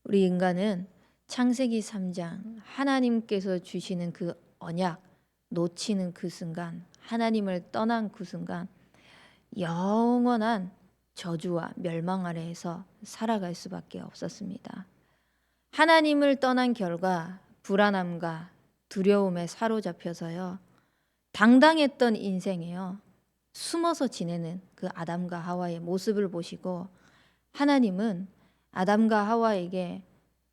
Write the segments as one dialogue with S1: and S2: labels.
S1: 우리 인간은 창세기 3장 하나님께서 주시는 그 언약 놓치는 그 순간, 하나님을 떠난 그 순간 영원한 저주와 멸망 아래에서 살아갈 수밖에 없었습니다. 하나님을 떠난 결과 불안함과 두려움에 사로잡혀서요, 당당했던 인생에요, 숨어서 지내는 그 아담과 하와의 모습을 보시고 하나님은 아담과 하와에게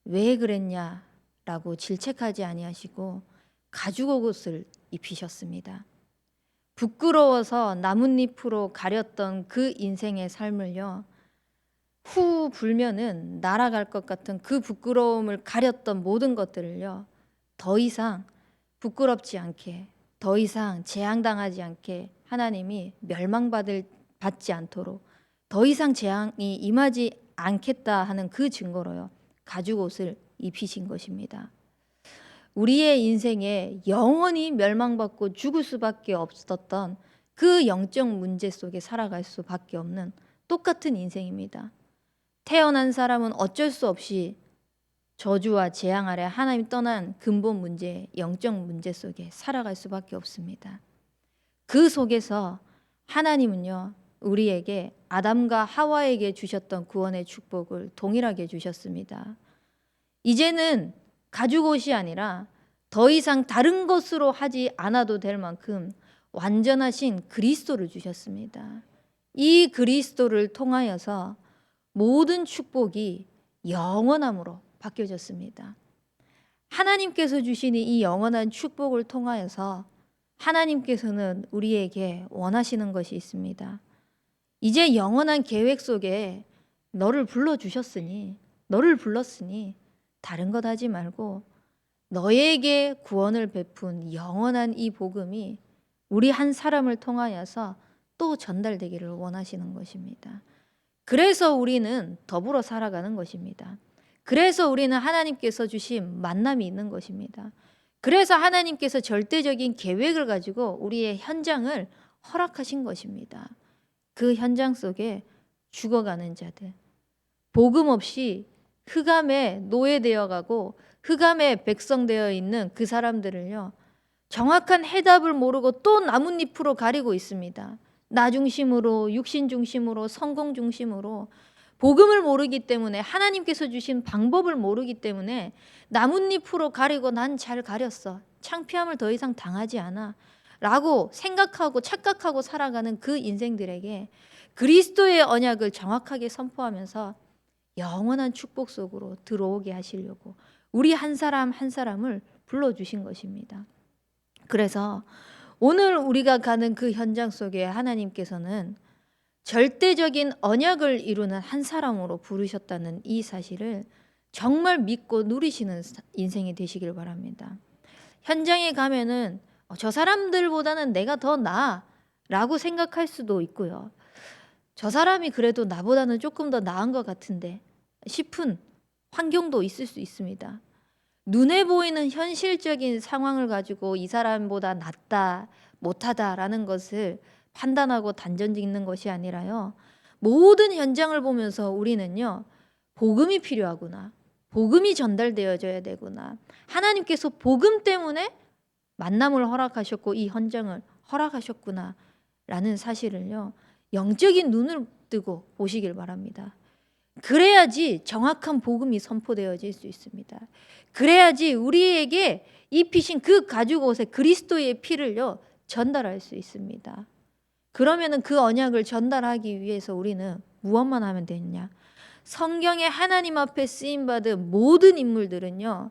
S1: 왜 그랬냐라고 질책하지 아니하시고 가죽옷을 입히셨습니다. 부끄러워서 나뭇잎으로 가렸던 그 인생의 삶을요, 후 불면은 날아갈 것 같은 그 부끄러움을 가렸던 모든 것들을요, 더 이상 부끄럽지 않게, 더 이상 재앙당하지 않게 하나님이 받지 않도록 더 이상 재앙이 임하지 않겠다 하는 그 증거로요, 가죽옷을 입히신 것입니다. 우리의 인생에 영원히 멸망받고 죽을 수밖에 없었던 그 영적 문제 속에 살아갈 수밖에 없는 똑같은 인생입니다. 태어난 사람은 어쩔 수 없이 저주와 재앙 아래 하나님 떠난 근본 문제, 영적 문제 속에 살아갈 수밖에 없습니다. 그 속에서 하나님은요, 우리에게 아담과 하와에게 주셨던 구원의 축복을 동일하게 주셨습니다. 이제는 가죽옷이 아니라 더 이상 다른 것으로 하지 않아도 될 만큼 완전하신 그리스도를 주셨습니다. 이 그리스도를 통하여서 모든 축복이 영원함으로 바뀌어졌습니다. 하나님께서 주시는 이 영원한 축복을 통하여서 하나님께서는 우리에게 원하시는 것이 있습니다. 이제 영원한 계획 속에 너를 불렀으니 다른 것 하지 말고 너에게 구원을 베푼 영원한 이 복음이 우리 한 사람을 통하여서 또 전달되기를 원하시는 것입니다. 그래서 우리는 더불어 살아가는 것입니다. 그래서 우리는 하나님께서 주신 만남이 있는 것입니다. 그래서 하나님께서 절대적인 계획을 가지고 우리의 현장을 허락하신 것입니다. 그 현장 속에 죽어가는 자들, 복음 없이 흑암에 노예되어 가고 흑암에 백성되어 있는 그 사람들을요, 정확한 해답을 모르고 또 나뭇잎으로 가리고 있습니다. 나 중심으로, 육신 중심으로, 성공 중심으로 복음을 모르기 때문에, 하나님께서 주신 방법을 모르기 때문에 나뭇잎으로 가리고 난 잘 가렸어, 창피함을 더 이상 당하지 않아 라고 생각하고 착각하고 살아가는 그 인생들에게 그리스도의 언약을 정확하게 선포하면서 영원한 축복 속으로 들어오게 하시려고 우리 한 사람 한 사람을 불러주신 것입니다. 그래서 오늘 우리가 가는 그 현장 속에 하나님께서는 절대적인 언약을 이루는 한 사람으로 부르셨다는 이 사실을 정말 믿고 누리시는 인생이 되시길 바랍니다. 현장에 가면은 저 사람들보다는 내가 더 나아 라고 생각할 수도 있고요, 저 사람이 그래도 나보다는 조금 더 나은 것 같은데 싶은 환경도 있을 수 있습니다. 눈에 보이는 현실적인 상황을 가지고 이 사람보다 낫다, 못하다라는 것을 판단하고 단정 짓는 것이 아니라요, 모든 현장을 보면서 우리는요, 복음이 필요하구나, 복음이 전달되어져야 되구나, 하나님께서 복음 때문에 만남을 허락하셨고 이 현장을 허락하셨구나 라는 사실을요, 영적인 눈을 뜨고 보시길 바랍니다. 그래야지 정확한 복음이 선포되어질 수 있습니다. 그래야지 우리에게 입히신 그 가죽옷에 그리스도의 피를요, 전달할 수 있습니다. 그러면은 그 언약을 전달하기 위해서 우리는 무엇만 하면 되느냐? 성경에 하나님 앞에 쓰임받은 모든 인물들은요,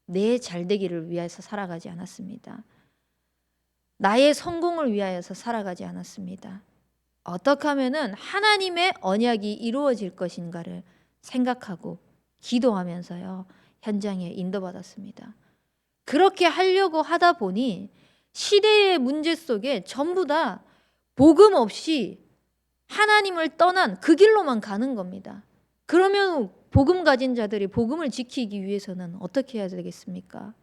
S1: 내 잘되기를 위해서 살아가지 않았습니다. 나의 성공을 위하여서 살아가지 않았습니다. 어떻게 하면은 하나님의 언약이 이루어질 것인가를 생각하고 기도하면서요, 현장에 인도받았습니다. 그렇게 하려고 하다 보니 시대의 문제 속에 전부 다 복음 없이 하나님을 떠난 그 길로만 가는 겁니다. 그러면 복음 가진 자들이 복음을 지키기 위해서는 어떻게 해야 되겠습니까?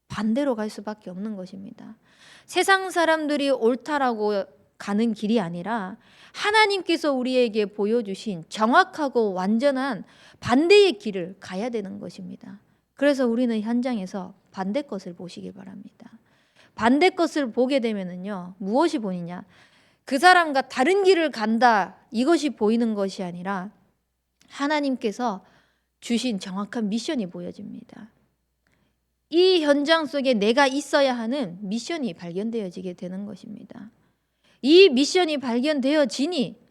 S1: 반대로 갈 수밖에 없는 것입니다. 세상 사람들이 옳다라고 가는 길이 아니라 하나님께서 우리에게 보여주신 정확하고 완전한 반대의 길을 가야 되는 것입니다. 그래서 우리는 현장에서 반대 것을 보시길 바랍니다. 반대 것을 보게 되면은요, 무엇이 보이냐? 그 사람과 다른 길을 간다, 이것이 보이는 것이 아니라 하나님께서 주신 정확한 미션이 보여집니다. 이 현장 속에 내가 있어야 하는 미션이 발견되어지게 되는 것입니다. 이 미션이 발견되어지니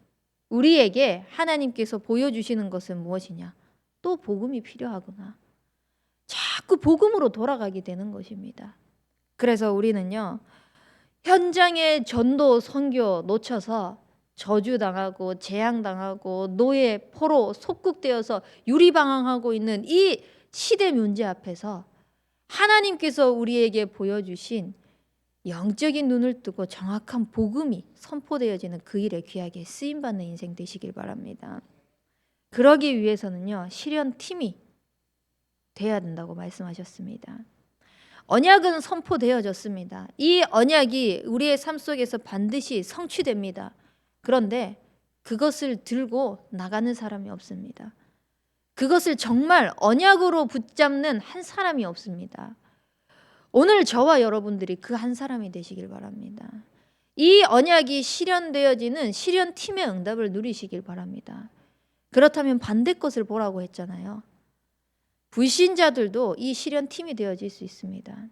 S1: 우리에게 하나님께서 보여주시는 것은 무엇이냐? 또 복음이 필요하구나. 자꾸 복음으로 돌아가게 되는 것입니다. 그래서 우리는요, 현장의 전도 선교 놓쳐서 저주당하고 재앙당하고 노예 포로 속국되어서 유리방황하고 있는 이 시대 문제 앞에서 하나님께서 우리에게 보여주신 영적인 눈을 뜨고 정확한 복음이 선포되어지는 그 일에 귀하게 쓰임받는 인생 되시길 바랍니다. 그러기 위해서는요, 실현팀이 돼야 된다고 말씀하셨습니다. 언약은 선포되어졌습니다. 이 언약이 우리의 삶 속에서 반드시 성취됩니다. 그런데 그것을 들고 나가는 사람이 없습니다. 그것을 정말 언약으로 붙잡는 한 사람이 없습니다. 오늘 저와 여러분들이 그 한 사람이 되시길 바랍니다. 이 언약이 실현되어지는 실현팀의 응답을 누리시길 바랍니다. 그렇다면 반대 것을 보라고 했잖아요. 불신자들도 이 실현팀이 되어질 수 있습니다.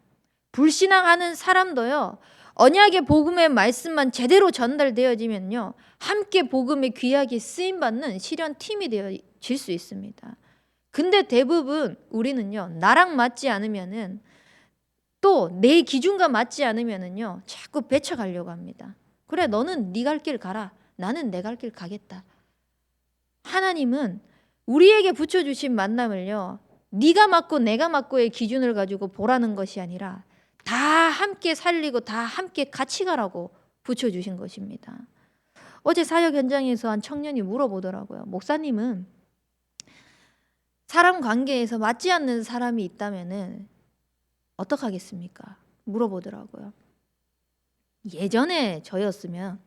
S1: 불신앙하는 사람도요, 언약의 복음의 말씀만 제대로 전달되어지면요, 함께 복음에 귀하게 쓰임받는 실현팀이 되어질 수 있습니다. 근데 대부분 우리는요, 나랑 맞지 않으면은, 또 내 기준과 맞지 않으면은요, 자꾸 배쳐가려고 합니다. 그래, 너는 네 갈 길 가라. 나는 내 갈 길 가겠다. 하나님은 우리에게 붙여주신 만남을요, 네가 맞고 내가 맞고의 기준을 가지고 보라는 것이 아니라 다 함께 살리고 다 함께 같이 가라고 붙여주신 것입니다. 어제 사역 현장에서 한 청년이 물어보더라고요. 목사님은 사람 관계에서 맞지 않는 사람이 있다면은 어떡하겠습니까? 물어보더라고요. 예전에 저였으면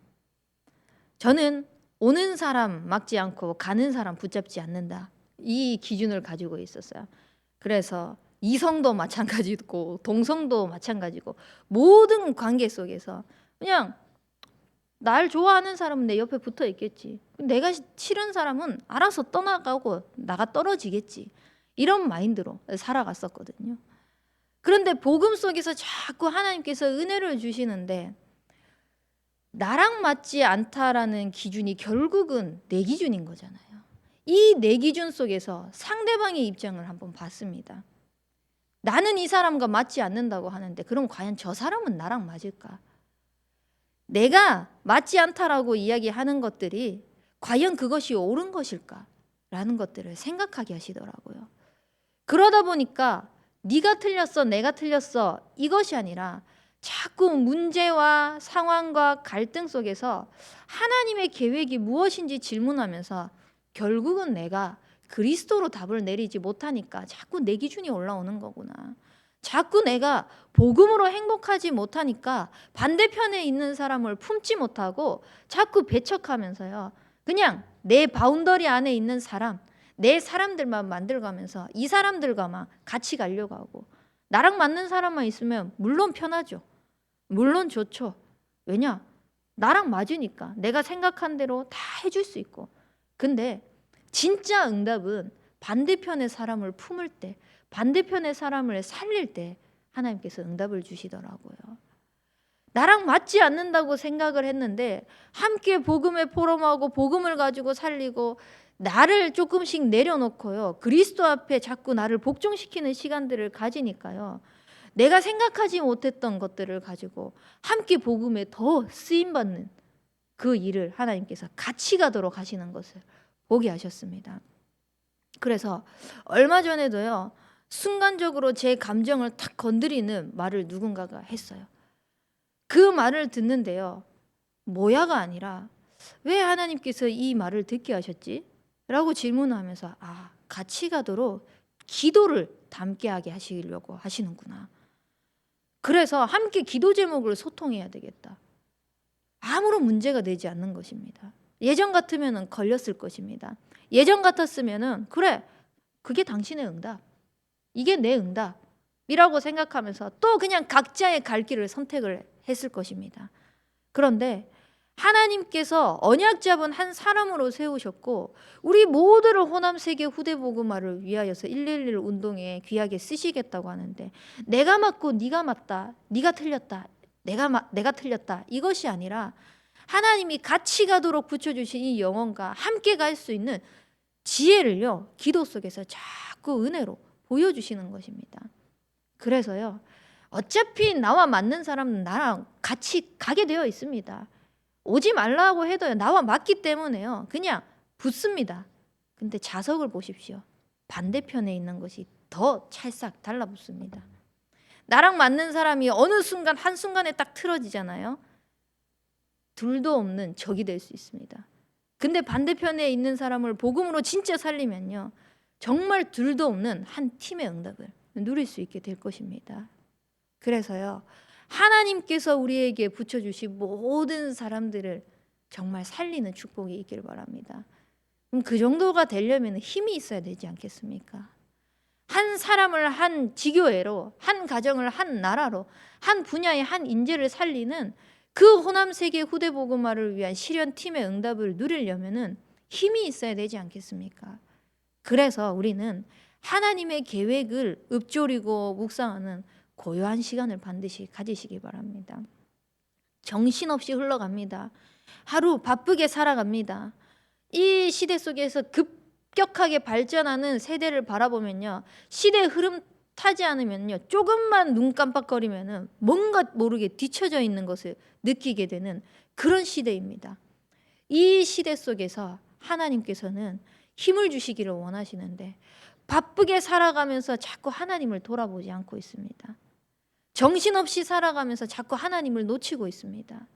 S1: 저는 오는 사람 막지 않고 가는 사람 붙잡지 않는다, 이 기준을 가지고 있었어요. 그래서 이성도 마찬가지고 동성도 마찬가지고 모든 관계 속에서 그냥 날 좋아하는 사람은 내 옆에 붙어 있겠지, 내가 싫은 사람은 알아서 떠나가고 나가 떨어지겠지, 이런 마인드로 살아갔었거든요. 그런데 복음 속에서 자꾸 하나님께서 은혜를 주시는데 나랑 맞지 않다라는 기준이 결국은 내 기준인 거잖아요. 이 내 기준 속에서 상대방의 입장을 한번 봤습니다. 나는 이 사람과 맞지 않는다고 하는데 그럼 과연 저 사람은 나랑 맞을까? 내가 맞지 않다라고 이야기하는 것들이 과연 그것이 옳은 것일까? 라는 것들을 생각하게 하시더라고요. 그러다 보니까 네가 틀렸어, 내가 틀렸어, 이것이 아니라 자꾸 문제와 상황과 갈등 속에서 하나님의 계획이 무엇인지 질문하면서 결국은 내가 그리스도로 답을 내리지 못하니까 자꾸 내 기준이 올라오는 거구나. 자꾸 내가 복음으로 행복하지 못하니까 반대편에 있는 사람을 품지 못하고 자꾸 배척하면서요, 그냥 내 바운더리 안에 있는 사람, 내 사람들만 만들어가면서 이 사람들과만 같이 가려고 하고, 나랑 맞는 사람만 있으면 물론 편하죠. 물론 좋죠. 왜냐? 나랑 맞으니까 내가 생각한 대로 다 해줄 수 있고. 근데 진짜 응답은 반대편의 사람을 품을 때, 반대편의 사람을 살릴 때 하나님께서 응답을 주시더라고요. 나랑 맞지 않는다고 생각을 했는데 함께 복음에 포럼하고 복음을 가지고 살리고 나를 조금씩 내려놓고요, 그리스도 앞에 자꾸 나를 복종시키는 시간들을 가지니까요, 내가 생각하지 못했던 것들을 가지고 함께 복음에 더 쓰임받는 그 일을 하나님께서 같이 가도록 하시는 것을 보게 하셨습니다. 그래서 얼마 전에도요, 순간적으로 제 감정을 탁 건드리는 말을 누군가가 했어요. 그 말을 듣는데요, 뭐야가 아니라 왜 하나님께서 이 말을 듣게 하셨지? 라고 질문하면서 같이 가도록 기도를 담게 하게 하시려고 하시는구나. 그래서 함께 기도 제목을 소통해야 되겠다. 아무런 문제가 되지 않는 것입니다. 예전 같으면 걸렸을 것입니다. 예전 같았으면 그래, 그게 당신의 응답, 이게 내 응답이라고 생각하면서 또 그냥 각자의 갈 길을 선택을 했을 것입니다. 그런데 하나님께서 언약 잡은 한 사람으로 세우셨고 우리 모두를 호남세계 후대복음화를 위하여서 111 운동에 귀하게 쓰시겠다고 하는데, 내가 맞고 네가 맞다, 네가 틀렸다, 내가 틀렸다, 이것이 아니라 하나님이 같이 가도록 붙여주신 이 영혼과 함께 갈 수 있는 지혜를요, 기도 속에서 자꾸 은혜로 보여주시는 것입니다. 그래서요, 어차피 나와 맞는 사람은 나랑 같이 가게 되어 있습니다. 오지 말라고 해도요, 나와 맞기 때문에요, 그냥 붙습니다. 근데 자석을 보십시오. 반대편에 있는 것이 더 찰싹 달라붙습니다. 나랑 맞는 사람이 어느 순간 한순간에 딱 틀어지잖아요. 둘도 없는 적이 될 수 있습니다. 근데 반대편에 있는 사람을 복음으로 진짜 살리면요, 정말 둘도 없는 한 팀의 응답을 누릴 수 있게 될 것입니다. 그래서요, 하나님께서 우리에게 붙여주신 모든 사람들을 정말 살리는 축복이 있길 바랍니다. 그럼 그 정도가 되려면 힘이 있어야 되지 않겠습니까? 한 사람을 한 지교회로, 한 가정을 한 나라로, 한 분야의 한 인재를 살리는 그 호남세계 후대복음화를 위한 실현팀의 응답을 누리려면 힘이 있어야 되지 않겠습니까? 그래서 우리는 하나님의 계획을 읊조리고 묵상하는 고요한 시간을 반드시 가지시기 바랍니다. 정신없이 흘러갑니다. 하루 바쁘게 살아갑니다. 이 시대 속에서 급격하게 발전하는 세대를 바라보면요, 시대 흐름 타지 않으면요, 조금만 눈 깜빡거리면은 뭔가 모르게 뒤처져 있는 것을 느끼게 되는 그런 시대입니다. 이 시대 속에서 하나님께서는 힘을 주시기를 원하시는데 바쁘게 살아가면서 자꾸 하나님을 돌아보지 않고 있습니다. 정신없이 살아가면서 자꾸 하나님을 놓치고 있습니다.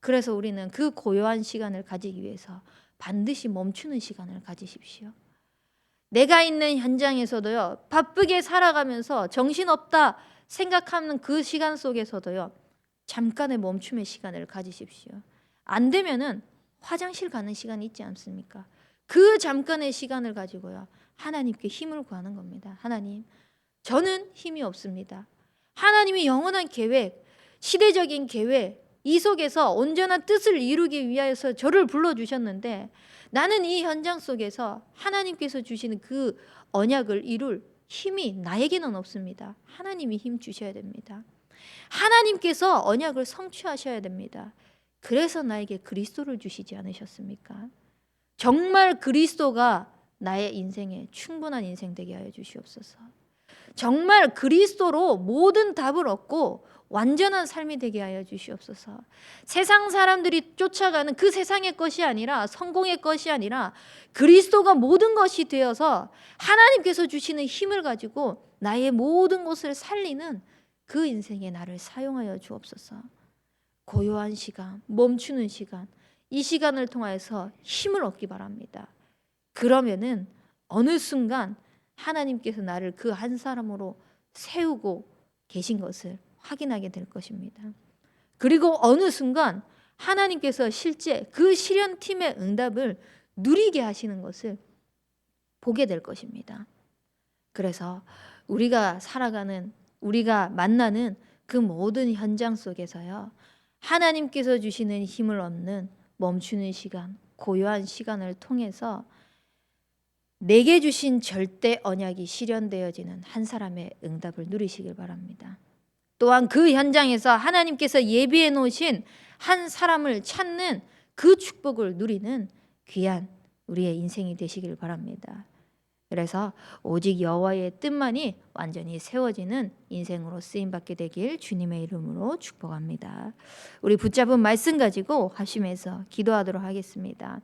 S1: 그래서 우리는 그 고요한 시간을 가지기 위해서 반드시 멈추는 시간을 가지십시오. 내가 있는 현장에서도요, 바쁘게 살아가면서 정신없다 생각하는 그 시간 속에서도요, 잠깐의 멈춤의 시간을 가지십시오. 안 되면은 화장실 가는 시간이 있지 않습니까? 그 잠깐의 시간을 가지고요, 하나님께 힘을 구하는 겁니다. 하나님, 저는 힘이 없습니다. 하나님이 영원한 계획, 시대적인 계획, 이 속에서 온전한 뜻을 이루기 위하여서 저를 불러주셨는데 나는 이 현장 속에서 하나님께서 주시는 그 언약을 이룰 힘이 나에게는 없습니다. 하나님이 힘 주셔야 됩니다. 하나님께서 언약을 성취하셔야 됩니다. 그래서 나에게 그리스도를 주시지 않으셨습니까? 정말 그리스도가 나의 인생에 충분한 인생 되게 하여 주시옵소서. 정말 그리스도로 모든 답을 얻고 완전한 삶이 되게 하여 주시옵소서. 세상 사람들이 쫓아가는 그 세상의 것이 아니라, 성공의 것이 아니라 그리스도가 모든 것이 되어서 하나님께서 주시는 힘을 가지고 나의 모든 것을 살리는 그 인생에 나를 사용하여 주옵소서. 고요한 시간, 멈추는 시간, 이 시간을 통해서 힘을 얻기 바랍니다. 그러면은 어느 순간 하나님께서 나를 그 한 사람으로 세우고 계신 것을 확인하게 될 것입니다. 그리고 어느 순간 하나님께서 실제 그 실현팀의 응답을 누리게 하시는 것을 보게 될 것입니다. 그래서 우리가 살아가는, 우리가 만나는 그 모든 현장 속에서요, 하나님께서 주시는 힘을 얻는 멈추는 시간, 고요한 시간을 통해서 내게 주신 절대 언약이 실현되어지는 한 사람의 응답을 누리시길 바랍니다. 또한 그 현장에서 하나님께서 예비해 놓으신 한 사람을 찾는 그 축복을 누리는 귀한 우리의 인생이 되시길 바랍니다. 그래서 오직 여호와의 뜻만이 완전히 세워지는 인생으로 쓰임받게 되길 주님의 이름으로 축복합니다. 우리 붙잡은 말씀 가지고 합심해서 기도하도록 하겠습니다.